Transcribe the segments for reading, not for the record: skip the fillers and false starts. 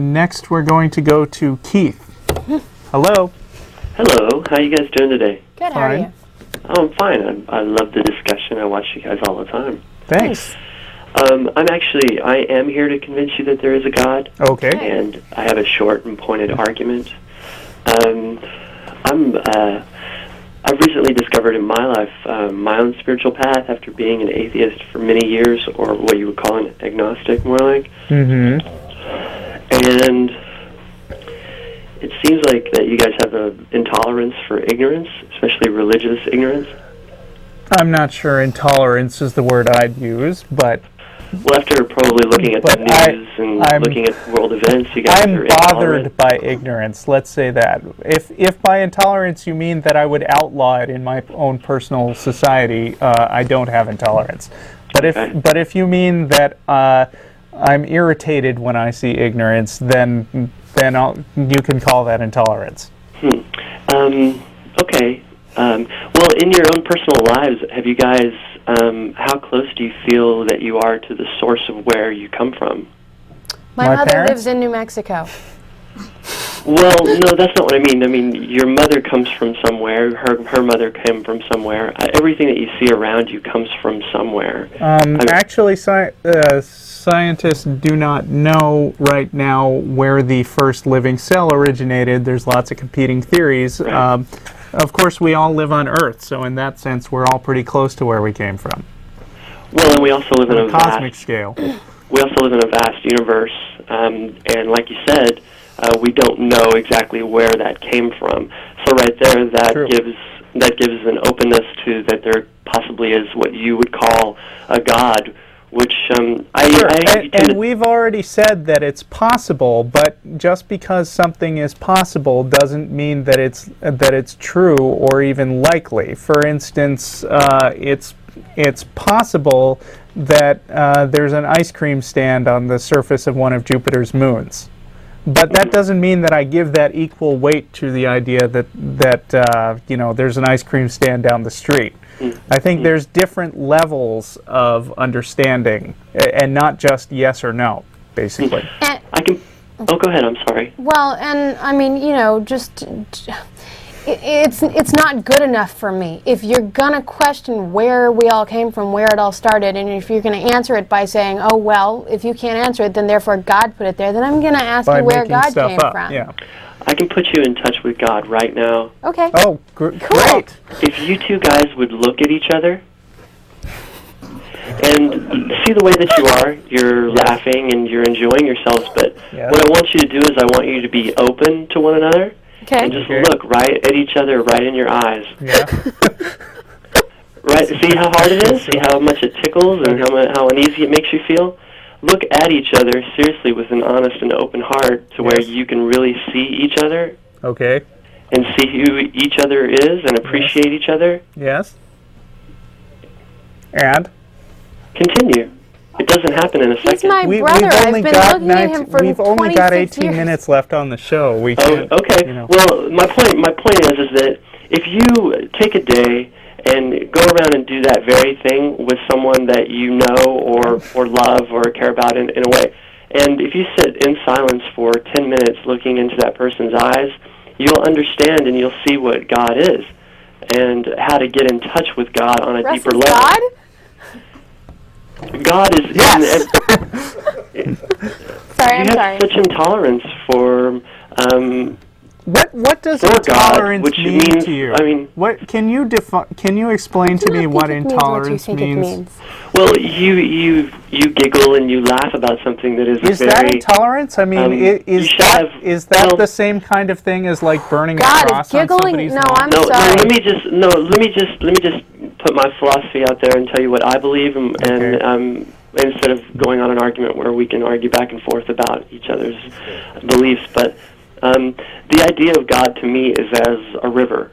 Next, we're going to go to Keith. Hello. Hello. How are you guys doing today? Good. How are you? Oh, I'm fine. I love the discussion. I watch you guys all the time. Thanks. I am here to convince you that there is a God. Okay. And I have a short and pointed argument. I've recently discovered in my life my own spiritual path after being an atheist for many years, or what you would call an agnostic, more like. Mm-hmm. And it seems like that you guys have an intolerance for ignorance, especially religious ignorance. I'm not sure intolerance is the word I'd use, but... Well, after probably looking at the news and looking at world events, you guys are intolerant. I'm bothered by ignorance, let's say that. If by intolerance you mean that I would outlaw it in my own personal society, I don't have intolerance. But if you mean that I'm irritated when I see ignorance, then you can call that intolerance. Okay. Well, in your own personal lives, have you guys, how close do you feel that you are to the source of where you come from? My mother lives in New Mexico. Well, no, that's not what I mean. I mean, your mother comes from somewhere. Her mother came from somewhere. Everything that you see around you comes from somewhere. Actually, scientists do not know right now where the first living cell originated. There's lots of competing theories. Right. Of course, we all live on Earth, so in that sense, we're all pretty close to where we came from. Well, and we also live in a cosmic scale. We also live in a vast universe, and like you said, we don't know exactly where that came from. So right there, that gives an openness to that there possibly is what you would call a God, which and we've already said that it's possible, but just because something is possible doesn't mean that it's true or even likely. For instance, it's possible that there's an ice cream stand on the surface of one of Jupiter's moons. But that doesn't mean that I give that equal weight to the idea that there's an ice cream stand down the street. I think there's different levels of understanding, and not just yes or no, basically. Oh, go ahead. I'm sorry. Well, and I mean, it's not good enough for me. If you're gonna question where we all came from, where it all started, and if you're gonna answer it by saying, "Oh well," if you can't answer it, then therefore God put it there. Then I'm gonna ask you where God came from. Yeah. I can put you in touch with God right now. Okay. Oh, great. If you two guys would look at each other and see the way that you are, you're laughing and you're enjoying yourselves, but what I want you to do is I want you to be open to one another and just look right at each other, right in your eyes. Yeah. Right? See how hard it is? See how much it tickles and how uneasy it makes you feel? Look at each other seriously with an honest and open heart to where you can really see each other. Okay. And see who each other is and appreciate each other. Yes. And? Continue. It doesn't happen in a second. He's my brother. I've been looking at him for 26 years. We've only got 18 minutes left on the show. We can't, okay. Well, my point is that if you take a day and go around and do that very thing with someone that you know or love or care about in a way, and if you sit in silence for 10 minutes looking into that person's eyes, you'll understand and you'll see what God is and how to get in touch with God on a deeper level. God? God is... Yes! Sorry, I'm sorry. You have such intolerance for... What does intolerance mean to you? I mean, what can you explain to me what intolerance means? Well, you giggle and you laugh about something that is that intolerance? I mean, is that the same kind of thing as like burning a cross on somebody's wall? I'm sorry. Let me just put my philosophy out there and tell you what I believe, and instead of going on an argument where we can argue back and forth about each other's beliefs, but. The idea of God to me is as a river.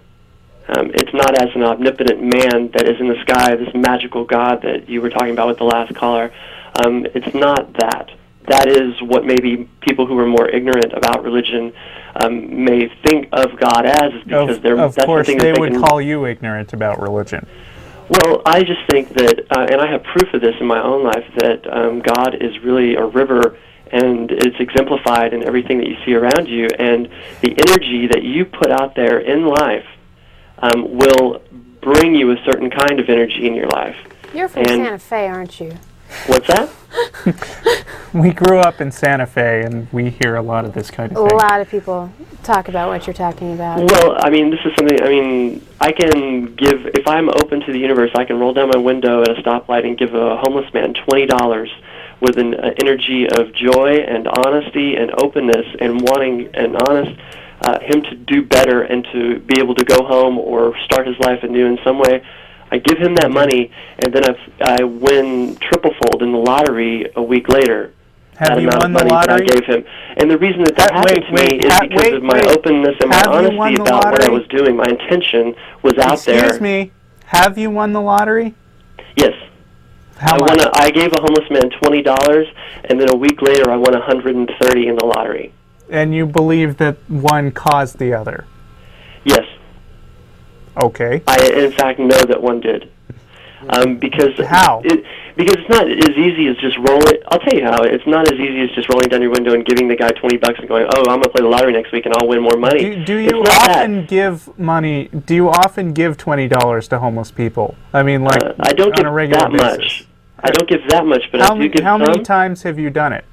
It's not as an omnipotent man that is in the sky, this magical God that you were talking about with the last caller. It's not that. That is what maybe people who are more ignorant about religion may think of God as, because of course they would call you ignorant about religion. Well, I just think that, and I have proof of this in my own life, that God is really a river, and it's exemplified in everything that you see around you. And the energy that you put out there in life will bring you a certain kind of energy in your life. You're from Santa Fe, aren't you? What's that? We grew up in Santa Fe, and we hear a lot of this kind of thing. A lot of people talk about what you're talking about. Well, I mean, this is something, I can give, if I'm open to the universe, I can roll down my window at a stoplight and give a homeless man $20 with an energy of joy and honesty and openness and wanting and honest him to do better and to be able to go home or start his life anew in some way. I give him that money, and then I win triple-fold in the lottery a week later. Have you won the lottery? That I gave him. And the reason that happened to me is because of my openness and my honesty about what I was doing. My intention was out there. Excuse me. Have you won the lottery? Yes. How much? I gave a homeless man $20, and then a week later I won $130 in the lottery. And you believe that one caused the other? Yes. Okay. I, in fact, know that one did. Because how? Because it's not as easy as just rolling. I'll tell you how. It's not as easy as just rolling down your window and giving the guy $20 and going, "Oh, I'm going to play the lottery next week and I'll win more money." Do you often give money? Do you often give $20 to homeless people? I mean, like I don't on a regular that basis. Much. I don't give that much, but I do give How some. many times have you done it?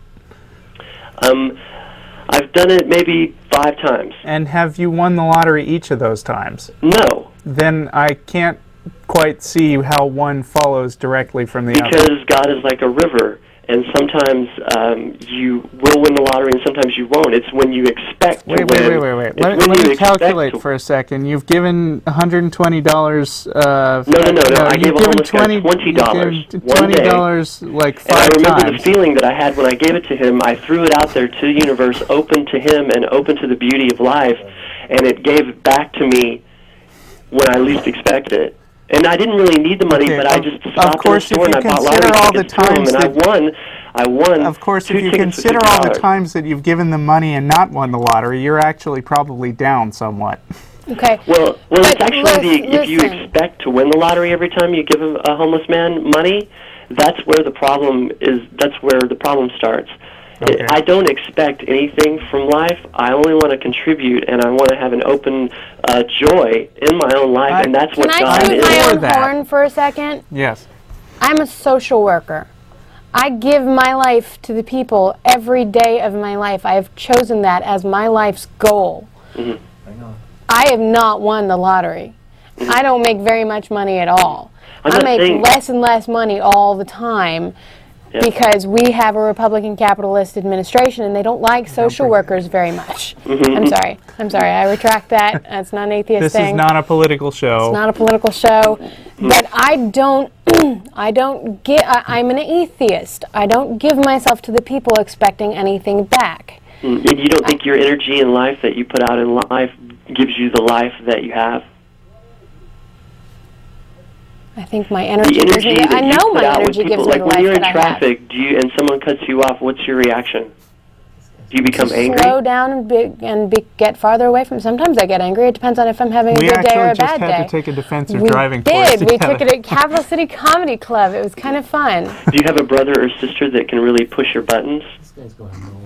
I've done it maybe 5 times. And have you won the lottery each of those times? No. Then I can't quite see how one follows directly from the other. Because God is like a river, and sometimes you will win the lottery and sometimes you won't. It's when you expect to win. Wait. Let me calculate for a second. You've given $120. No. I gave a homeless guy $20. $20 like 5 times. And I remember the feeling that I had when I gave it to him. I threw it out there to the universe, open to him and open to the beauty of life, and it gave back to me when I least expected it. And I didn't really need the money, but I just stopped in the store and I bought lottery tickets to him, and I won. Of course, if you consider all the times that you've given them money and not won the lottery, you're actually probably down somewhat. Okay. Well, it's actually if you expect to win the lottery every time you give a homeless man money, that's where the problem is. That's where the problem starts. Okay. I don't expect anything from life. I only want to contribute, and I want to have an open joy in my own life, and that's what God is. Can I toot my own horn for a second? Yes. I'm a social worker. I give my life to the people every day of my life. I have chosen that as my life's goal. Mm-hmm. I have not won the lottery. Mm-hmm. I don't make very much money at all. I make less and less money all the time. Yeah. Because we have a Republican capitalist administration and they don't like social workers very much. Mm-hmm. I'm sorry. I retract that. That's not an atheist thing. This is not a political show. It's not a political show. But I'm an atheist. I don't give myself to the people expecting anything back. And you don't think your energy in life that you put out in life gives you the life that you have? I think my energy gives me. I know my energy gives me the life that I have. When you're in traffic, and someone cuts you off, what's your reaction? Do you become angry? Slow down and get farther away from. Sometimes I get angry. It depends on if I'm having a good day or a bad day. We actually just had to take a defensive driving course together. We took it at Capital City Comedy Club. It was kind of fun. Do you have a brother or sister that can really push your buttons?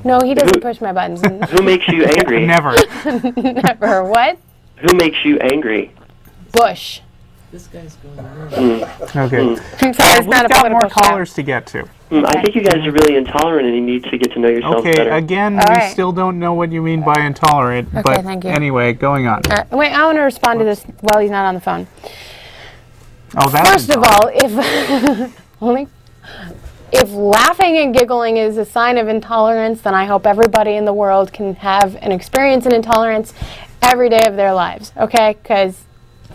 No, he doesn't push my buttons. Who makes you angry? Never. Never. What? Who makes you angry? Bush. This guy's going Okay. We've got more callers to get to. I think you guys are really intolerant and you need to get to know yourself better. Okay, again, we still don't know what you mean by intolerant. Okay, but thank you. Anyway, going on. Wait, I want to respond to this while he's not on the phone. Oh, that's First of all, if laughing and giggling is a sign of intolerance, then I hope everybody in the world can have an experience in intolerance every day of their lives, okay? Because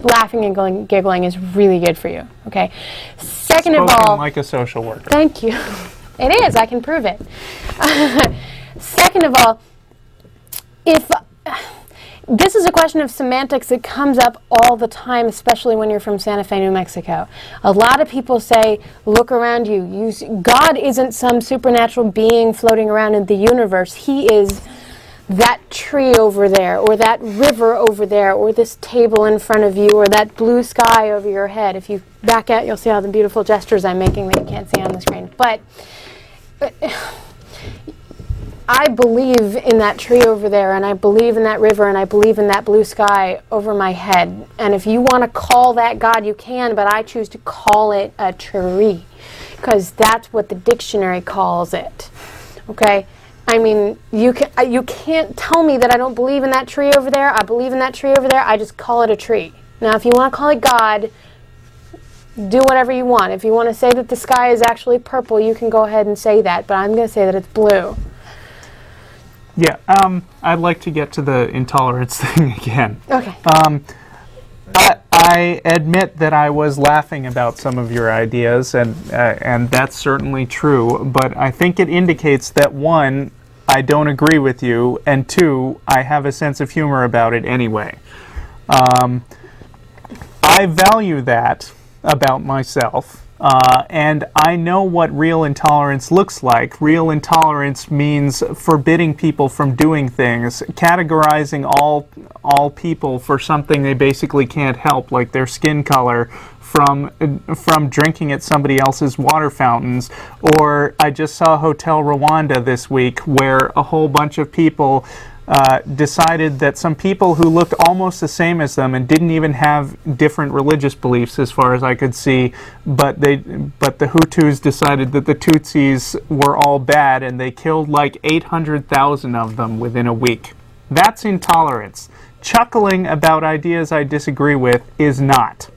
laughing and giggling is really good for you, okay? Second of all... like a social worker. Thank you. It is. I can prove it. Second of all, if... This is a question of semantics that comes up all the time, especially when you're from Santa Fe, New Mexico. A lot of people say, look around you. God isn't some supernatural being floating around in the universe. He is that tree over there, or that river over there, or this table in front of you, or that blue sky over your head. If you back out, you'll see all the beautiful gestures I'm making that you can't see on the screen. But I believe in that tree over there, and I believe in that river, and I believe in that blue sky over my head. And if you want to call that God, you can, but I choose to call it a tree, because that's what the dictionary calls it. Okay? I mean, you can't tell me that I don't believe in that tree over there. I believe in that tree over there. I just call it a tree. Now, if you want to call it God, do whatever you want. If you want to say that the sky is actually purple, you can go ahead and say that, but I'm going to say that it's blue. Yeah, I'd like to get to the intolerance thing again. Okay. I admit that I was laughing about some of your ideas, and that's certainly true, but I think it indicates that, one, I don't agree with you, and two, I have a sense of humor about it anyway. I value that about myself, and I know what real intolerance looks like. Real intolerance means forbidding people from doing things, categorizing all people for something they basically can't help, like their skin color, from drinking at somebody else's water fountains. Or I just saw Hotel Rwanda this week, where a whole bunch of people decided that some people who looked almost the same as them and didn't even have different religious beliefs, as far as I could see, but the Hutus decided that the Tutsis were all bad, and they killed like 800,000 of them within a week. That's intolerance. Chuckling about ideas I disagree with is not.